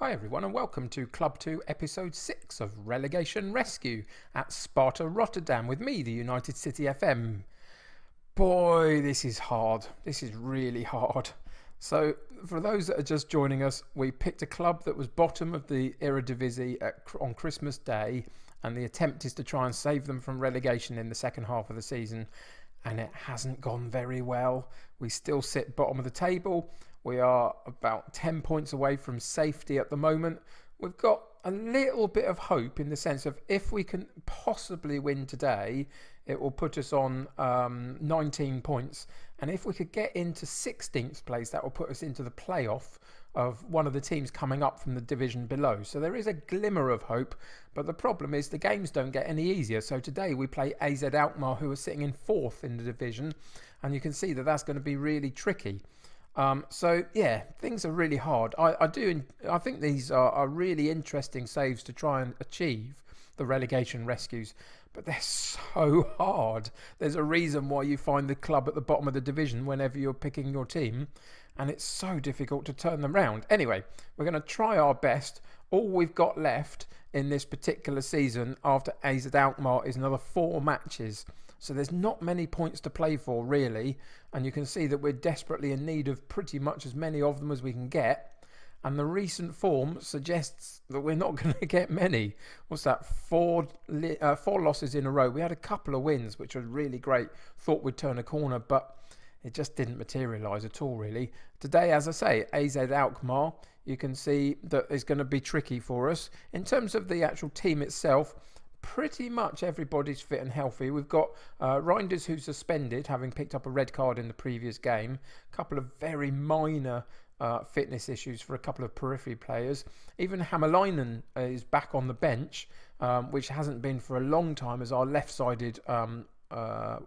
Hi everyone and welcome to Club 2 Episode 6 of Relegation Rescue at Sparta Rotterdam with me, the United City FM. Boy, this is hard. This is really hard. So, for those that are just joining us, we picked a club that was bottom of the Eredivisie on Christmas Day, and the attempt is to try and save them from relegation in the second half of the season, and it hasn't gone very well. We still sit bottom of the table. We are about 10 points away from safety at the moment. We've got a little bit of hope in the sense of if we can possibly win today, it will put us on 19 points. And if we could get into 16th place, that will put us into the playoff of one of the teams coming up from the division below. So there is a glimmer of hope, but the problem is the games don't get any easier. So today we play AZ Alkmaar, who are sitting in 4th in the division, and you can see that that's going to be really tricky. So yeah, things are really hard. I think these are really interesting saves to try and achieve the relegation rescues, but they're so hard. There's a reason why you find the club at the bottom of the division whenever you're picking your team, and it's so difficult to turn them round. Anyway, we're going to try our best. All we've got left in this particular season after AZ Alkmaar is another 4 matches. So there's not many points to play for, really. And you can see that we're desperately in need of pretty much as many of them as we can get. And the recent form suggests that we're not going to get many. What's that? 4 losses in a row. We had a couple of wins, which was really great. Thought we'd turn a corner, but it just didn't materialise at all, really. Today, as I say, AZ Alkmaar, you can see that it's going to be tricky for us. In terms of the actual team itself, pretty much everybody's fit and healthy. We've got Reinders, who's suspended, having picked up a red card in the previous game. A couple of very minor fitness issues for a couple of periphery players. Even Hämäläinen is back on the bench, which hasn't been for a long time as our left-sided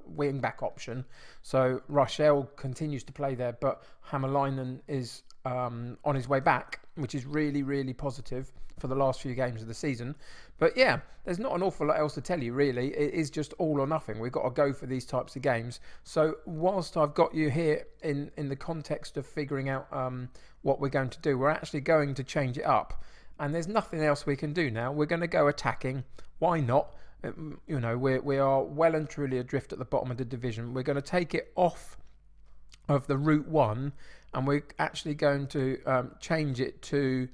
wing back option. So Rochelle continues to play there, but Hämäläinen is on his way back, which is really, really positive for the last few games of the season. But yeah, there's not an awful lot else to tell you, really. It is just all or nothing. We've got to go for these types of games. So whilst I've got you here in the context of figuring out what we're going to do, we're actually going to change it up. And there's nothing else we can do now. We're going to go attacking. Why not? You know, we are well and truly adrift at the bottom of the division. We're going to take it off of the Route 1, and we're actually going to change it to...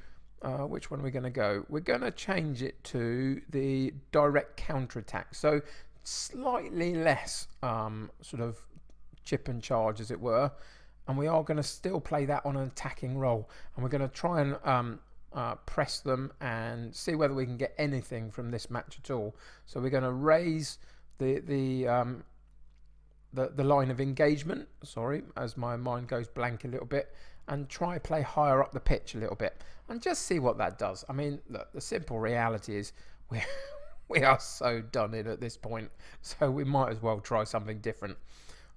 which one are we going to go? We're going to change it to the direct counter-attack. So slightly less sort of chip and charge, as it were. And we are going to still play that on an attacking role. And we're going to try and press them and see whether we can get anything from this match at all. So we're going to raise the line of engagement, as my mind goes blank a little bit, and try play higher up the pitch a little bit and just see what that does. I mean, look, the simple reality is we are so done in at this point, so we might as well try something different.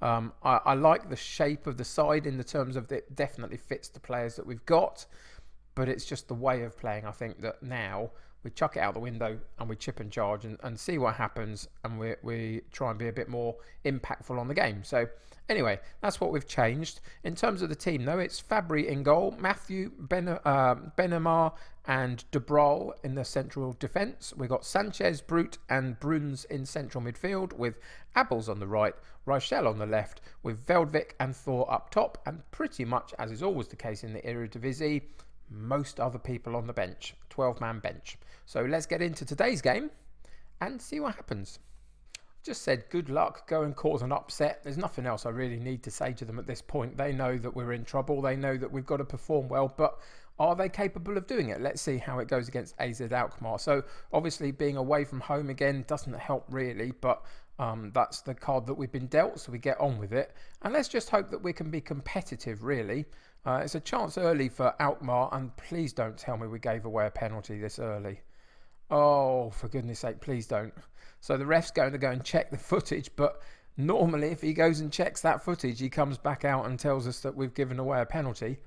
I like the shape of the side in the terms of it definitely fits the players that we've got, but it's just the way of playing. I think that now we chuck it out the window and we chip and charge and see what happens, and we try and be a bit more impactful on the game. So anyway, that's what we've changed. In terms of the team, though, it's Fabry in goal, Matthew, Benamar and De Bruyne in the central defence. We've got Sanchez, Brute and Bruns in central midfield, with Abels on the right, Rochelle on the left, with Veldvik and Thor up top, and pretty much, as is always the case in the Eredivisie, most other people on the bench, 12-man bench. So let's get into today's game and see what happens. Just said good luck, go and cause an upset. There's nothing else I really need to say to them at this point. They know that we're in trouble. They know that we've got to perform well, but are they capable of doing it? Let's see how it goes against AZ Alkmaar. So obviously being away from home again doesn't help really, but that's the card that we've been dealt, so we get on with it. And let's just hope that we can be competitive, really. It's a chance early for Alkmaar, and please don't tell me we gave away a penalty this early. Oh, for goodness sake, please don't. So the ref's going to go and check the footage, but normally if he goes and checks that footage, he comes back out and tells us that we've given away a penalty.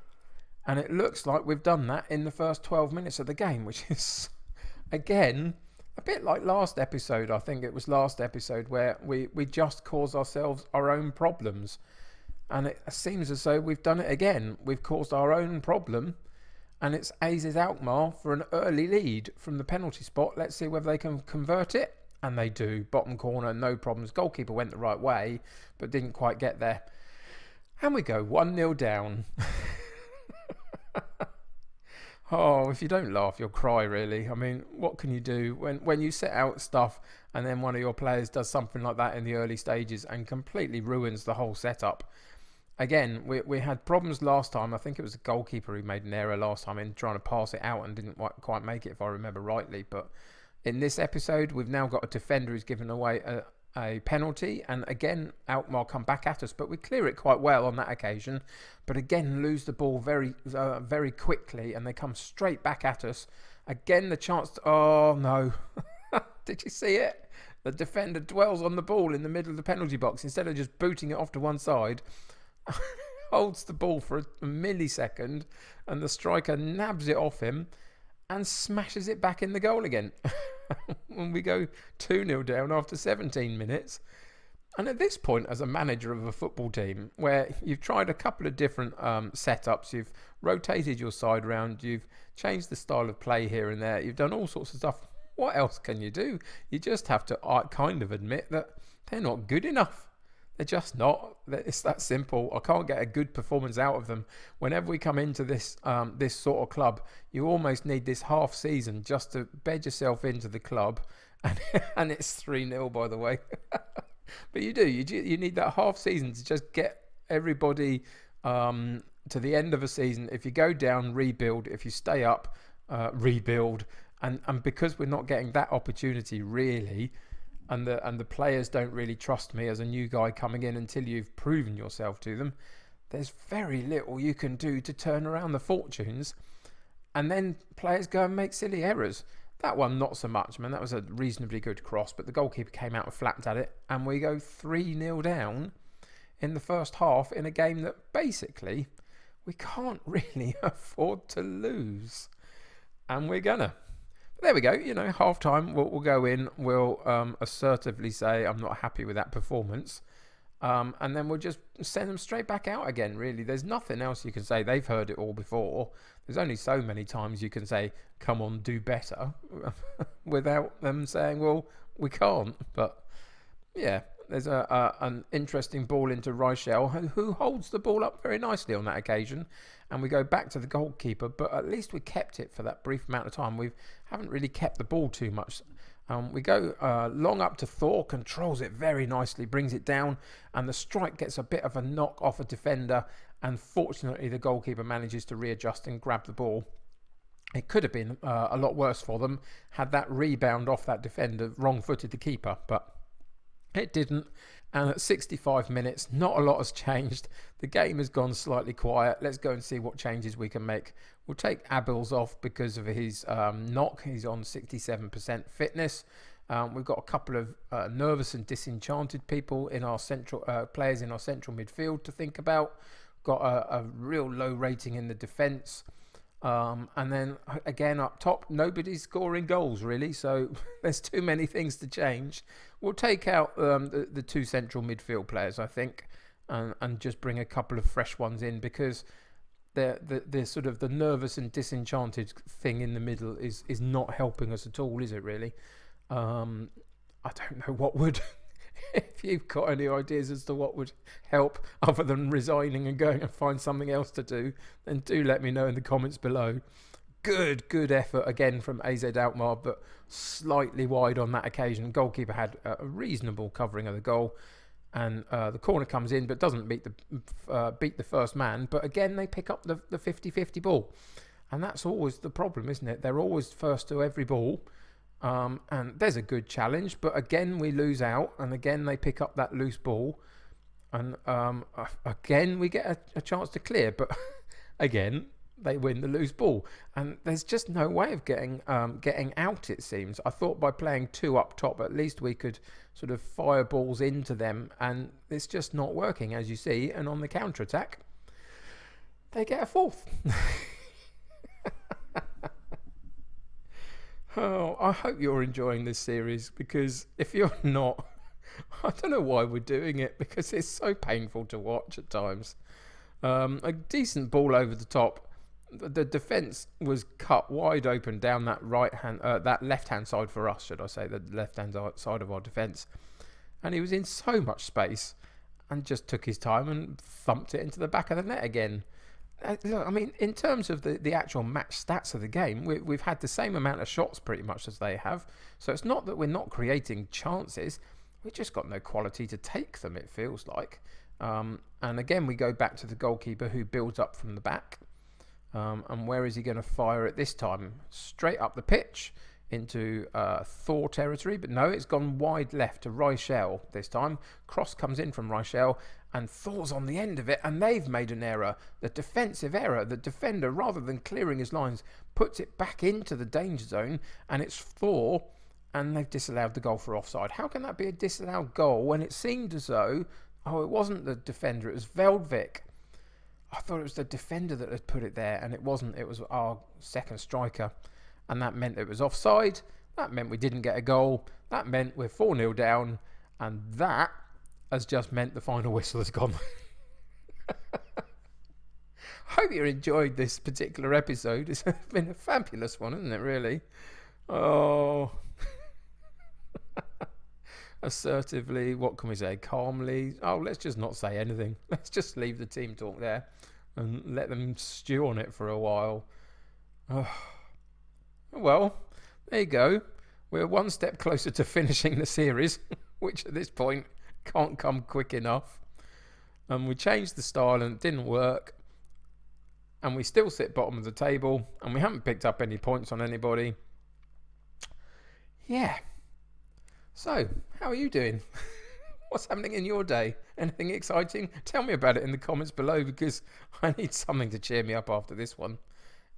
And it looks like we've done that in the first 12 minutes of the game, which is, again, a bit like last episode. I think it was last episode where we just caused ourselves our own problems. And it seems as though we've done it again. We've caused our own problem and it's AZ Alkmaar for an early lead from the penalty spot. Let's see whether they can convert it. And they do. Bottom corner, no problems. Goalkeeper went the right way, but didn't quite get there. And we go 1-0 down. Oh, if you don't laugh, you'll cry, really. I mean, what can you do when you set out stuff and then one of your players does something like that in the early stages and completely ruins the whole setup? Again, we had problems last time. I think it was the goalkeeper who made an error last time in trying to pass it out and didn't quite make it, if I remember rightly. But in this episode, we've now got a defender who's given away a penalty. And again, Alkmaar come back at us, but we clear it quite well on that occasion. But again, lose the ball very quickly, and they come straight back at us. Again, the chance to... Oh, no. Did you see it? The defender dwells on the ball in the middle of the penalty box. Instead of just booting it off to one side, holds the ball for a millisecond, and the striker nabs it off him and smashes it back in the goal again. When we go 2-0 down after 17 minutes. And at this point, as a manager of a football team, where you've tried a couple of different setups, you've rotated your side around, you've changed the style of play here and there, you've done all sorts of stuff. What else can you do? You just have to kind of admit that they're not good enough. They're just not. It's that simple. I can't get a good performance out of them. Whenever we come into this this sort of club, you almost need this half season just to bed yourself into the club, and it's 3-0, by the way. But you do. You need that half season to just get everybody to the end of a season. If you go down, rebuild. If you stay up, rebuild. And because we're not getting that opportunity really. And the players don't really trust me as a new guy coming in until you've proven yourself to them, there's very little you can do to turn around the fortunes. And then players go and make silly errors. That one, not so much, man. That was a reasonably good cross, but the goalkeeper came out and flapped at it. And we go 3-0 down in the first half in a game that basically we can't really afford to lose. And we're gonna. There we go. Half time, we'll go in, we'll assertively say, I'm not happy with that performance. And then we'll just send them straight back out again, really. There's nothing else you can say. They've heard it all before. There's only so many times you can say, come on, do better, without them saying, well, we can't. But, yeah, there's an interesting ball into Reichel, who holds the ball up very nicely on that occasion. And we go back to the goalkeeper, but at least we kept it for that brief amount of time. We haven't really kept the ball too much. We go long up to Thor, controls it very nicely, brings it down, and the strike gets a bit of a knock off a defender. And fortunately, the goalkeeper manages to readjust and grab the ball. It could have been a lot worse for them had that rebound off that defender wrong-footed the keeper, but it didn't. And at 65 minutes, not a lot has changed. The game has gone slightly quiet. Let's go and see what changes we can make. We'll take Abels off because of his knock. He's on 67% fitness. We've got a couple of nervous and disenchanted people in our central players in our central midfield to think about. Got a real low rating in the defence. And then again up top, nobody's scoring goals really, so there's too many things to change. We'll take out the two central midfield players, I think, and just bring a couple of fresh ones in, because the sort of the nervous and disenchanted thing in the middle is not helping us at all, is it really? I don't know what would. If you've got any ideas as to what would help other than resigning and going and find something else to do, then do let me know in the comments below. Good effort again from AZ Alkmaar, but slightly wide on that occasion. Goalkeeper had a reasonable covering of the goal, and the corner comes in but doesn't beat the first man. But again, they pick up the 50-50 ball, and that's always the problem, isn't it? They're always first to every ball. And there's a good challenge, but again we lose out, and again they pick up that loose ball, and again we get a chance to clear, but again they win the loose ball, and there's just no way of getting out, it seems. I thought by playing two up top at least we could sort of fire balls into them, and it's just not working, as you see. And on the counter attack they get a fourth. Oh, I hope you're enjoying this series, because if you're not, I don't know why we're doing it, because it's so painful to watch at times. A decent ball over the top, the defence was cut wide open down that that left-hand side for us, should I say, the left-hand side of our defence. And he was in so much space and just took his time and thumped it into the back of the net again. Look, I mean, in terms of the actual match stats of the game, we've had the same amount of shots pretty much as they have. So it's not that we're not creating chances. We've just got no quality to take them, it feels like. And again, we go back to the goalkeeper who builds up from the back. And where is he going to fire it this time? Straight up the pitch into Thor territory. But no, it's gone wide left to Reichel this time. Cross comes in from Reichel and Thor's on the end of it. And they've made an error. The defensive error. The defender, rather than clearing his lines, puts it back into the danger zone. And it's Thor. And they've disallowed the goal for offside. How can that be a disallowed goal when it seemed as though, it wasn't the defender, it was Veldvik. I thought it was the defender that had put it there, and it wasn't. It was our second striker, and that meant it was offside. That meant we didn't get a goal. That meant we're 4-0 down, and that has just meant the final whistle has gone. I hope you enjoyed this particular episode. It's been a fabulous one, isn't it, really? Oh... Assertively, what can we say? Calmly. Oh, let's just not say anything. Let's just leave the team talk there and let them stew on it for a while. Oh. Well, there you go. We're one step closer to finishing the series, which at this point can't come quick enough. And we changed the style and it didn't work. And we still sit bottom of the table and we haven't picked up any points on anybody. Yeah. So, how are you doing? What's happening in your day? Anything exciting? Tell me about it in the comments below because I need something to cheer me up after this one.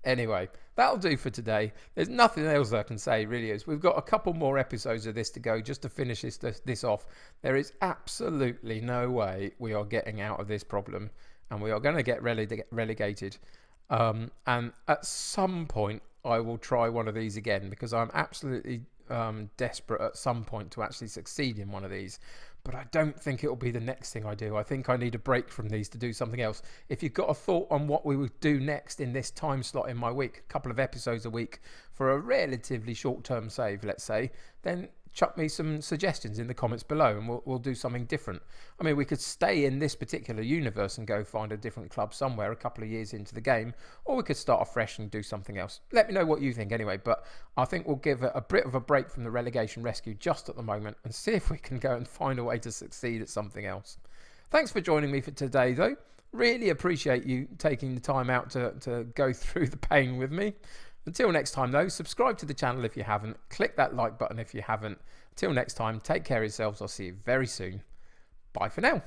Anyway, that'll do for today. There's nothing else I can say, really is. We've got a couple more episodes of this to go just to finish this off. There is absolutely no way we are getting out of this problem and we are going to get relegated. And at some point, I will try one of these again because I'm absolutely... desperate at some point to actually succeed in one of these, but I don't think it'll be the next thing I do. I think I need a break from these to do something else. If you've got a thought on what we would do next in this time slot in my week, a couple of episodes a week for a relatively short-term save, let's say, then chuck me some suggestions in the comments below and we'll do something different. I mean, we could stay in this particular universe and go find a different club somewhere a couple of years into the game, or we could start afresh and do something else. Let me know what you think anyway, but I think we'll give it a bit of a break from the relegation rescue just at the moment and see if we can go and find a way to succeed at something else. Thanks for joining me for today though. Really appreciate you taking the time out to go through the pain with me. Until next time though, subscribe to the channel if you haven't, click that like button if you haven't. Until next time, take care of yourselves, I'll see you very soon. Bye for now.